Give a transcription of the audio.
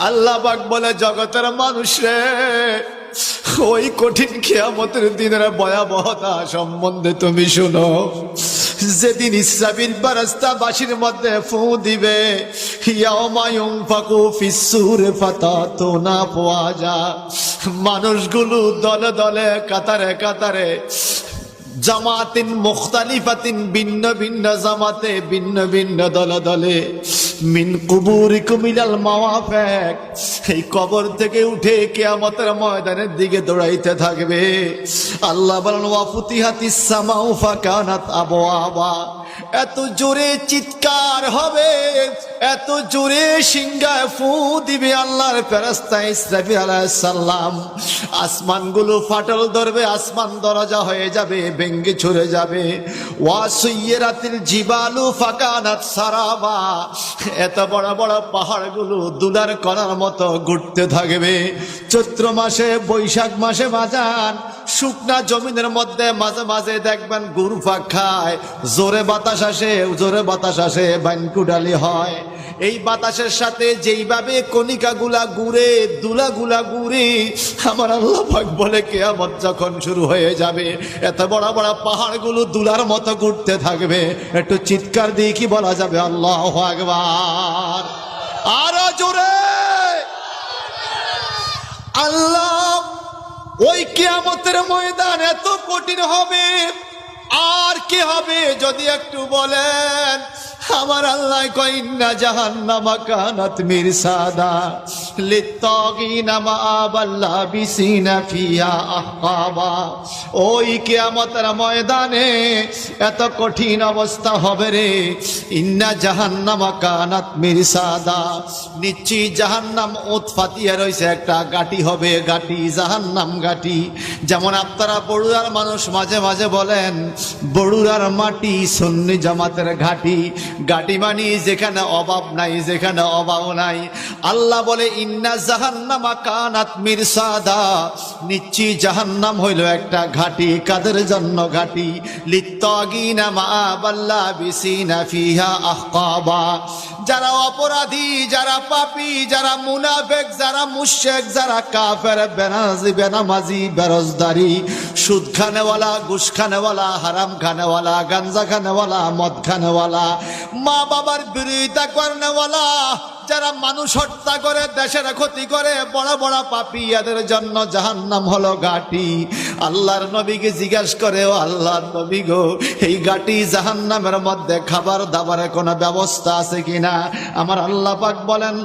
আল্লাহ পাক বলে, জগতের মানুষ রে, ওই কঠিন কিয়ামতের দিনের ভয়াবহতা সম্বন্ধে তুমি শুনো। যেদিন ইসরাফিল ফেরেশতা বাঁশির মধ্যে ফু দিবে, ইয়াউমা ইউনফাকু ফিস-সূরি ফাতাতুনা আফওয়াজা, মানুষগুলো দলে দলে কাতারে কাতারে, জামাতিন মুখতালিফাতিন, ভিন্ন ভিন্ন জামাতে, ভিন্ন ভিন্ন দলে দলে, মিন কুবুরিকুম ইলাল মাওয়াফিক, এই কবর থেকে উঠে কিয়ামতের ময়দানের দিকে দৌড়াইতে থাকবে। আল্লাহ বলেন, ওয়া ফুতিহাতিস সামাউ ফাকানাত আবওয়াবা, এত জোরে চিৎকার হবে, এত জোরে সিংহায় ফু দিবে আল্লাহর ফেরেশতা ইসরাফিল আলাইহিস সালাম, আসমানগুলো ফাটল ধরবে, আসমান দরজা হয়ে যাবে, ভেঙ্গে ছড়ে যাবে। ওয়া সুয়্যিরাতিল জিবালু ফাকানাত সারাবা, এত বড় বড় পাহাড়গুলো দুলার কণার মতো ঘুরতে থাকবে। চৈত্র মাসে, বৈশাখ মাসে বাজান শুকনা জমিনের মধ্যে মাঝে মাঝে দেখবেন ঘুরপাক খায়, জোরে বাতাস আসে, জোরে বাতাস আসে, বাইনকুডালি হয়। এই বাতাসের সাথে যেইভাবে কণিকাগুলা ঘুরে, দুলাগুলা ঘুরে, আমার আল্লাহ পাক বলে কিয়ামত যখন শুরু হয়ে যাবে, এত বড় বড় পাহাড়গুলো দুলার মতো ঘুরতে থাকবে। একটু চিৎকার দিয়ে কি বলা যাবে? আল্লাহু আকবার। আরো জোরে আল্লাহ। ওই কিয়ামতের ময়দান এত কঠিন হবে, আর কি হবে যদি একটু বলেন? আমার আল্লাহ কয়, ইন্না জাহান্নামা কানাত মিরসাদা লিত্তাগিনা মাআবাল লাবিসিনা ফিহা আহকাবা। ওই কিয়ামতের ময়দানে এত কঠিন অবস্থা হবে রে, ইন্না জাহান্নামা কানাত মিরসাদা, নিশ্চয়ই জাহান্নাম ওত ফাতিয়া রয়েছে, একটা গাটি হবে, গাটি, জাহান্নাম গাটি। যেমন আপনারা বড়ুয়ার মানুষ মাঝে মাঝে বলেন, বড়ুয়ার মাটি সুন্নি জামাতের ঘাটি, গাটি মানি যেখানে অভাব নাই, যেখানে অভাব নাই। আল্লাহ বলে, ইন্না জাহান্নামা কানাত মিরসাদা, নিশ্চয়ই জাহান্নাম হইল একটা ঘাটি। কাদের জন্য ঘাটি? লিত্তাগিনা মাআবাল লাবিসিনা ফিহা আহকাবা, যারা অপরাধী, যারা পাপী, যারা মুনাফিক, যারা মুশরিক, যারা কাফের, বেনামাজি, বেরোজদারি, সুদ খানেওয়ালা, ঘুষ খানেওয়ালা, হারাম খানেওয়ালা, গাঞ্জা খানেওয়ালা, মদ খানেওয়ালা, মা বাবার বিরোধিতা করেওয়ালা, যারা মানুষ হত্যা করে, দেশের ক্ষতি করে, বড় বড় পাপী, এদের জন্য জাহান্নাম হলো ঘাটি। আল্লাহর নবীকে জিজ্ঞাসা করে, ও আল্লাহর নবী গো, এই ঘাটি জাহান্নামের মধ্যে খাবার দাবারের কোনো ব্যবস্থা আছে কিনা? আমার আল্লাহ পাক বলেন,